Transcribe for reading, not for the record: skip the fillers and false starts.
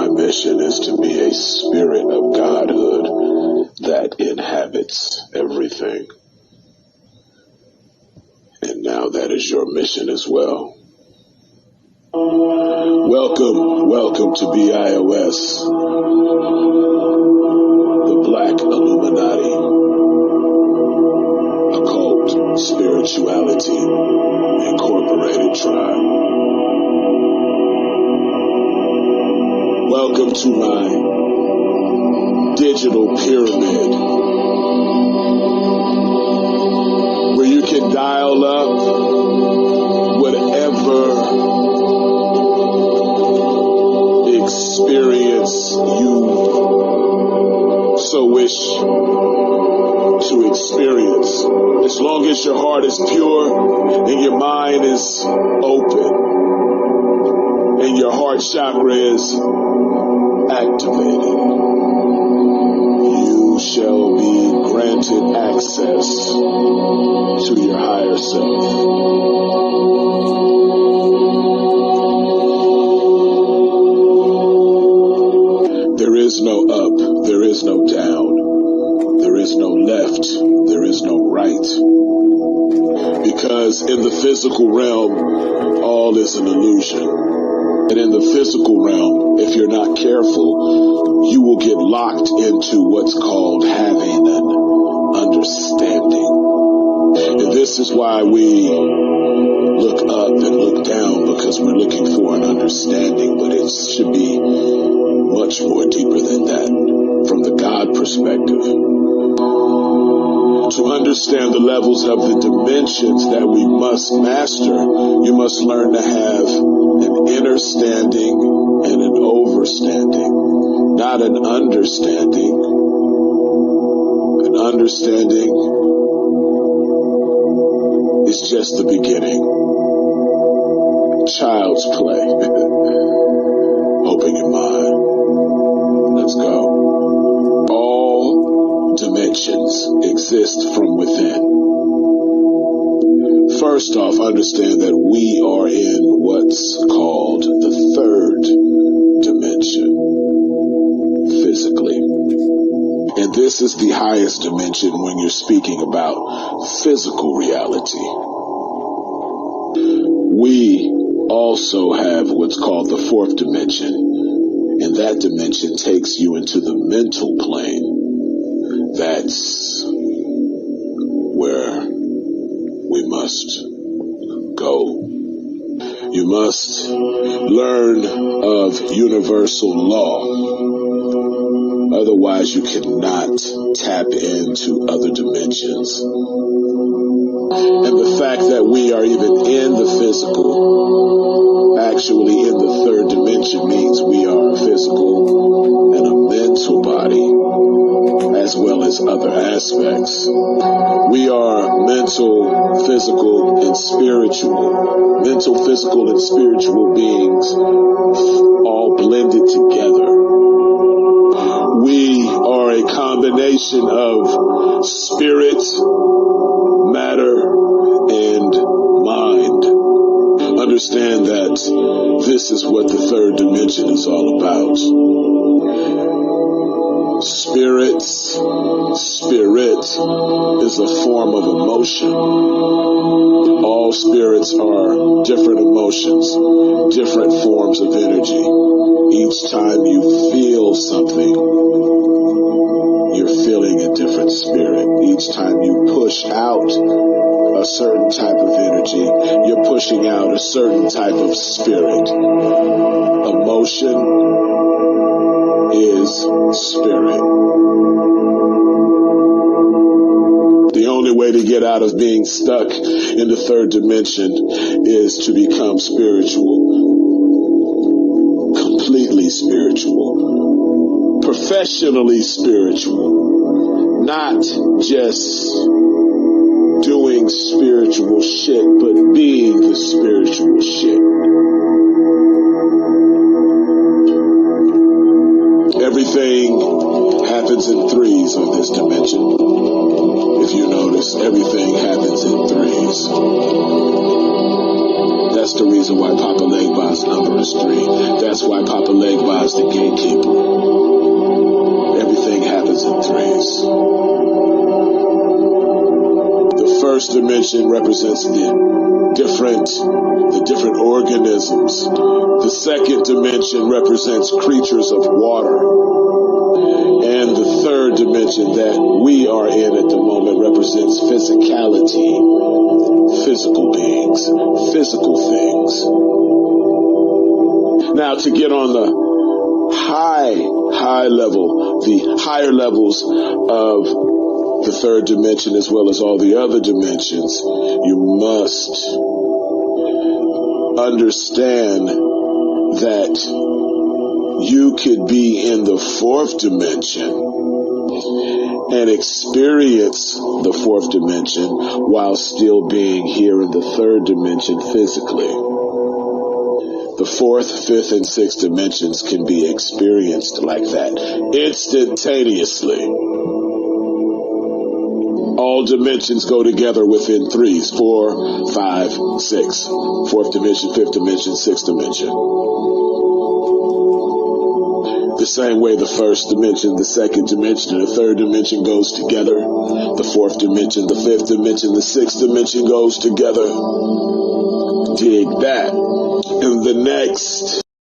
My mission is to be a spirit of Godhood that inhabits everything. And now that is your mission as well. Welcome to BIOS, the Black Illuminati, Occult Spirituality Incorporated Tribe. Welcome to my digital pyramid, where you can dial up whatever experience you so wish to experience. As long as your heart is pure and your mind is open and your heart chakra is activated, you shall be granted access to your higher self. There is no up, there is no down, there is no left, there is no right. Because in the physical realm, all is an illusion. And in the physical realm, if you're not careful, you will get locked into what's called having an understanding. And this is why we look up and look down, because we're looking for an understanding, but it should be much more deeper than that from the God perspective. To understand the levels of the dimensions that we must master, you must learn to have an inner standing and an overstanding, not an understanding. An understanding is just the beginning. Child's play. Open your mind. Let's go. All dimensions exist from within. First off, understand that we are in what's called the third dimension, physically. And this is the highest dimension when you're speaking about physical reality. We also have what's called the fourth dimension, and that dimension takes you into the mental plane. That's where we must go. You must learn of universal law. Otherwise, you cannot tap into other dimensions. And the fact that we are even in the physical, actually in the third dimension, means we are a physical and a mental body, as well as other aspects. We are mental, physical, and spiritual. Mental, physical, and spiritual beings all blended together. We are a combination of spirit, matter, and mind. Understand that this is what the third dimension is all about. Spirit is a form of emotion. All spirits are different emotions, different forms of energy. Each time you feel something, you're feeling a different spirit. Each time you push out a certain type of energy, you're pushing out a certain type of spirit. Emotion is spirit. The only way to get out of being stuck in the third dimension is to become spiritual. Completely spiritual. Professionally spiritual. Not just doing spiritual shit, but being the spiritual shit. Everything happens in threes on this dimension. If you notice, everything happens in threes. That's the reason why Papa Legba's number is 3. That's why Papa Legba is the gatekeeper. Everything happens in 3s. The first dimension represents the different organisms. The second dimension represents creatures of water. And the third dimension that we are in at the moment represents physicality, physical beings, physical things. Now, to get on the high level, the higher levels of the third dimension as well as all the other dimensions, you must understand that you could be in the fourth dimension and experience the fourth dimension while still being here in the third dimension physically. The fourth, fifth, and sixth dimensions can be experienced like that instantaneously. All dimensions go together within 3s, 4, 5, 6. Fourth dimension, fifth dimension, sixth dimension. The same way the first dimension, the second dimension, and the third dimension goes together. The fourth dimension, the fifth dimension, the sixth dimension goes together. Dig that. And the next